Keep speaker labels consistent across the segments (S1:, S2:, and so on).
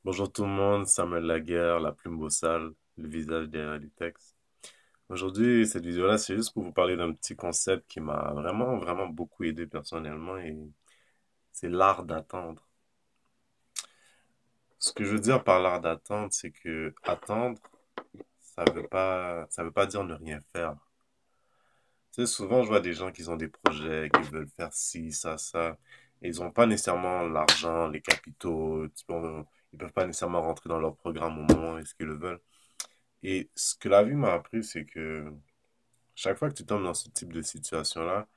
S1: Bonjour tout le monde, Samuel Laguerre, la plume bossale, le visage derrière les textes. Aujourd'hui, cette vidéo-là, c'est juste pour vous parler d'un petit concept qui m'a vraiment beaucoup aidé personnellement et c'est l'art d'attendre. Ce que je veux dire par l'art d'attendre, c'est que attendre, ça veut pas dire ne rien faire. Tu sais, souvent, je vois des gens qui ont des projets, qui veulent faire ci, ça, et ils n'ont pas nécessairement l'argent, les capitaux, ils peuvent pas nécessairement rentrer dans leur programme au moment où est-ce qu'ils le veulent. Et ce que la vie m'a appris, c'est que chaque fois que tu tombes dans ce type de situation-là,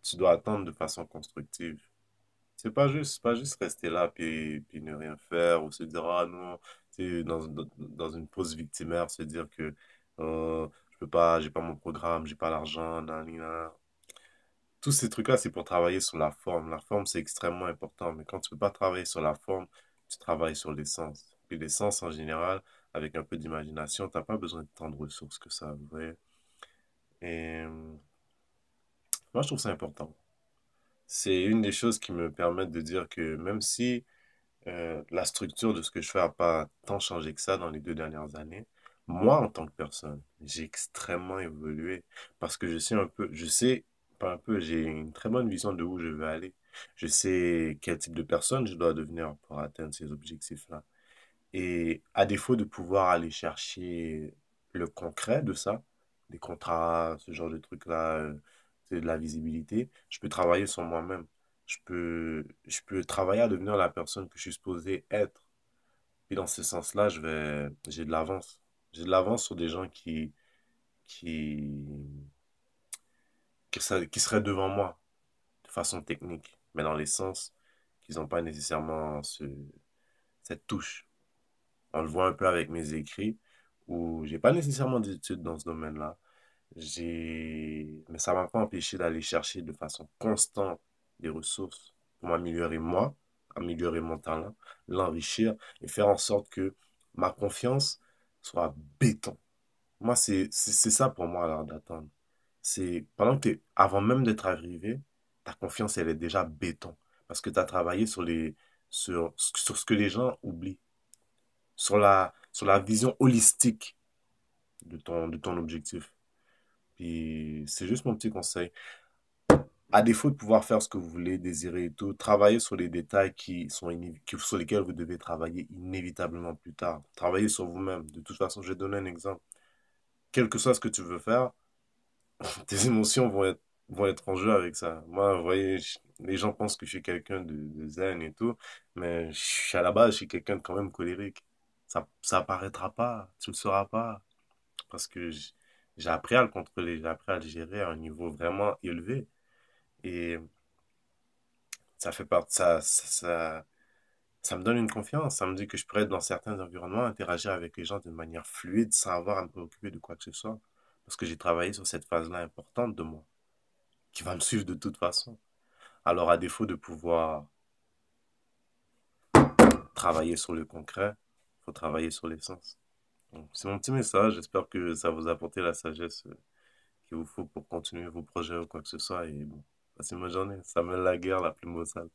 S1: tu dois attendre de façon constructive. C'est pas juste rester là puis ne rien faire ou se dire, ah non, tu sais, dans une pause victimaire, se dire que je peux pas, j'ai pas mon programme, j'ai pas l'argent, nanana. Tous ces trucs-là, c'est pour travailler sur la forme. La forme, c'est extrêmement important, mais quand tu peux pas travailler sur la forme, tu travailles sur l'essence. Puis l'essence, en général, avec un peu d'imagination, t'as pas besoin de tant de ressources que ça, vous voyez. Et moi, je trouve ça important. C'est une des choses qui me permettent de dire que même si la structure de ce que je fais n'a pas tant changé que ça dans les 2 dernières années, moi, en tant que personne, j'ai extrêmement évolué parce que je sais, pas un peu, j'ai une très bonne vision de où je veux aller. Je sais quel type de personne je dois devenir pour atteindre ces objectifs-là. Et à défaut de pouvoir aller chercher le concret de ça, des contrats, ce genre de trucs-là, c'est de la visibilité, je peux travailler sur moi-même. Je peux travailler à devenir la personne que je suis supposé être. Et dans ce sens-là, j'ai de l'avance. J'ai de l'avance sur des gens qui, qui seraient devant moi de façon technique, mais dans les sens qu'ils n'ont pas nécessairement cette touche. On le voit un peu avec mes écrits, où j'ai pas nécessairement d'études dans ce domaine-là. Mais ça m'a pas empêché d'aller chercher de façon constante des ressources pour m'améliorer moi, améliorer mon talent, l'enrichir et faire en sorte que ma confiance soit béton. Moi, c'est ça pour moi, l'art d'attendre. C'est pendant que avant même d'être arrivé, ta confiance, elle est déjà béton. Parce que tu as travaillé sur ce que les gens oublient, sur la vision holistique de ton objectif. Puis c'est juste mon petit conseil. À défaut de pouvoir faire ce que vous voulez, désirer et tout, travaillez sur les détails sur lesquels vous devez travailler inévitablement plus tard. Travaillez sur vous-même. De toute façon, je vais donner un exemple. Quel que soit ce que tu veux faire, tes émotions vont être en jeu avec ça. Moi, vous voyez, les gens pensent que je suis quelqu'un de zen et tout, mais à la base, je suis quelqu'un de quand même colérique. Ça apparaîtra pas, tu le sauras pas, parce que j'ai appris à le contrôler, j'ai appris à le gérer à un niveau vraiment élevé. Et ça fait partie, ça me donne une confiance. Ça me dit que je pourrais être dans certains environnements, interagir avec les gens de manière fluide sans avoir à me préoccuper de quoi que ce soit. Parce que j'ai travaillé sur cette phase-là importante de moi, qui va me suivre de toute façon. Alors, à défaut de pouvoir travailler sur le concret, il faut travailler sur l'essence. Donc, c'est mon petit message. J'espère que ça vous a apporté la sagesse qu'il vous faut pour continuer vos projets ou quoi que ce soit. Et bon, passez une bonne journée. Samuel Laguerre, la plume au sale.